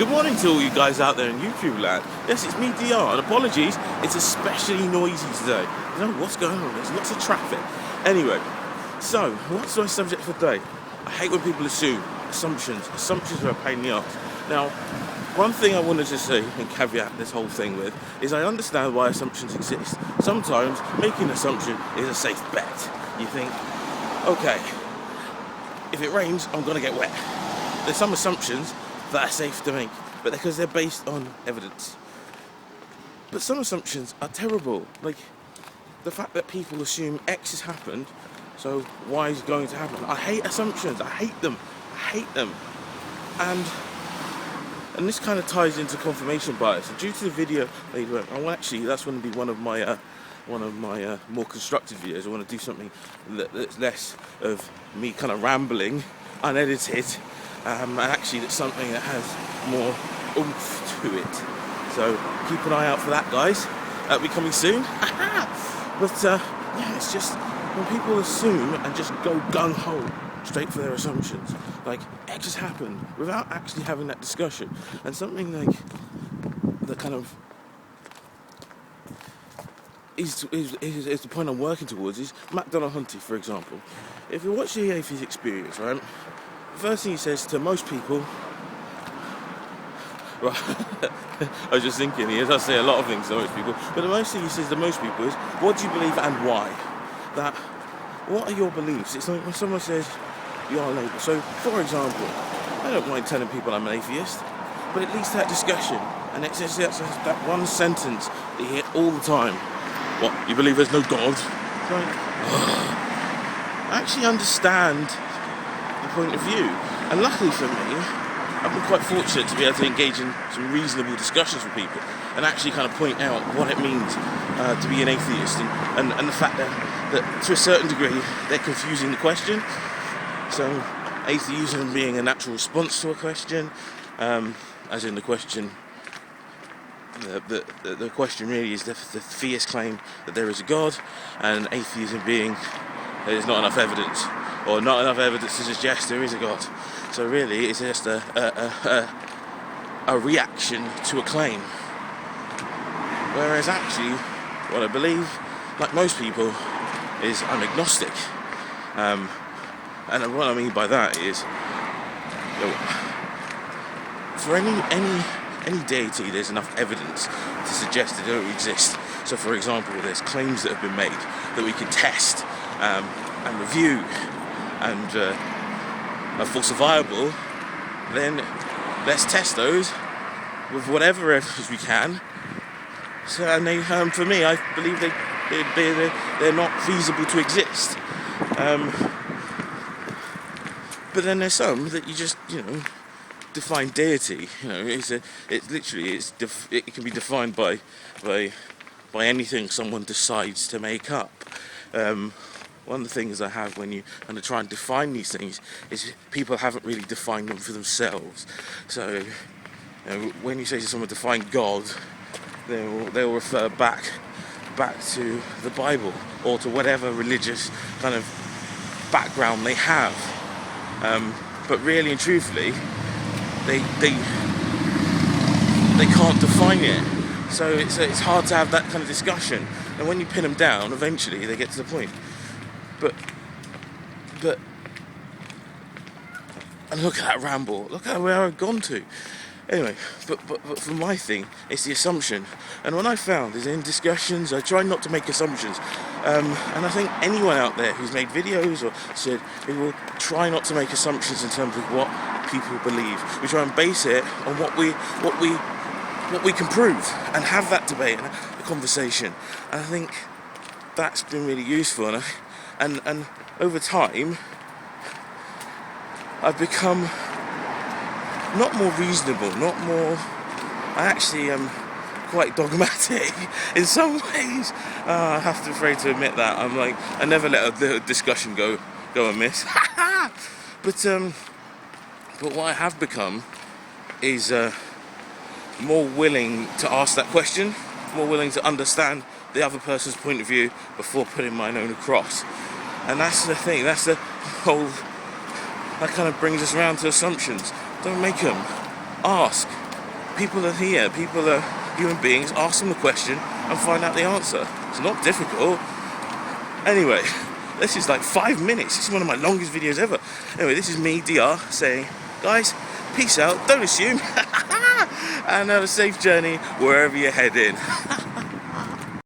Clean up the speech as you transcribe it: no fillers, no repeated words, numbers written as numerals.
Good morning to all you guys out there in YouTube land. Yes, it's me, DR, and apologies, it's especially noisy today. I don't know what's going on, there's lots of traffic. Anyway, so, what's my subject for today? I hate when people assume. Assumptions are a pain in the arse. Now, one thing I wanted to say and caveat this whole thing with is I understand why assumptions exist. Sometimes making an assumption is a safe bet. You think, okay, if it rains, I'm gonna get wet. There's some assumptions that are safe to make, but because they're based on evidence. But some assumptions are terrible, like the fact that people assume X has happened, so Y is going to happen. I hate assumptions. I hate them. And this kind of ties into confirmation bias. And due to the video later on, actually that's going to be one of my more constructive videos. I want to do something that's less of me kind of rambling, unedited. And actually that's something that has more oomph to it. So keep an eye out for that, guys. That'll be coming soon. But yeah, it's just when people assume and just go gung-ho straight for their assumptions, like X has happened without actually having that discussion. And something like the kind of is the point I'm working towards is McDonald-Hunty, for example. If you watch the Atheist Experience, right? First thing he says to most people, right, I was just thinking, he does say a lot of things to most people, but the most thing he says to most people is, what do you believe and why? That, what are your beliefs? It's like when someone says, you are labelled. So, for example, I don't mind telling people I'm an atheist, but at least that discussion, and it's just that one sentence that you hear all the time. What, you believe there's no God? It's like, I actually understand the point of view, and luckily for me, I've been quite fortunate to be able to engage in some reasonable discussions with people and actually kind of point out what it means to be an atheist and the fact that to a certain degree they're confusing the question. So atheism being a natural response to a question, as in the question, the question really is the theist claim that there is a God, and atheism being there's not enough evidence, or not enough evidence to suggest there is a God. So really, it's just a reaction to a claim. Whereas actually, what I believe, like most people, is I'm agnostic. And what I mean by that is, for any deity, there's enough evidence to suggest that they don't exist. So, for example, there's claims that have been made that we can test and review and are falsifiable, then let's test those with whatever evidence we can. So, and they, for me, I believe they're not feasible to exist. But then there's some that you just, define deity. It can be defined by anything someone decides to make up. One of the things I have when you kind of try and define these things is people haven't really defined them for themselves. So, when you say to someone define God, they'll refer back to the Bible or to whatever religious kind of background they have. But really and truthfully, they can't define it. So it's hard to have that kind of discussion. And when you pin them down, eventually they get to the point. But and look at that ramble. Look at where I've gone to. Anyway, but for my thing, it's the assumption. And what I found is in discussions, I try not to make assumptions. And I think anyone out there who's made videos or said, we will try not to make assumptions in terms of what people believe. We try and base it on what we can prove and have that debate and a conversation. And I think that's been really useful. And over time, I've become not more reasonable, I actually am quite dogmatic in some ways. I have to afraid to admit that. I'm like, I never let the discussion go amiss. But what I have become is more willing to ask that question, more willing to understand the other person's point of view before putting mine own across. And that's the thing, that's the whole, that kind of brings us around to assumptions. Don't make them. Ask. People are here, people are human beings, ask them the question and find out the answer. It's not difficult. Anyway, this is like 5 minutes. This is one of my longest videos ever. Anyway, this is me, DR, saying, guys, peace out, don't assume, and have a safe journey wherever you're heading.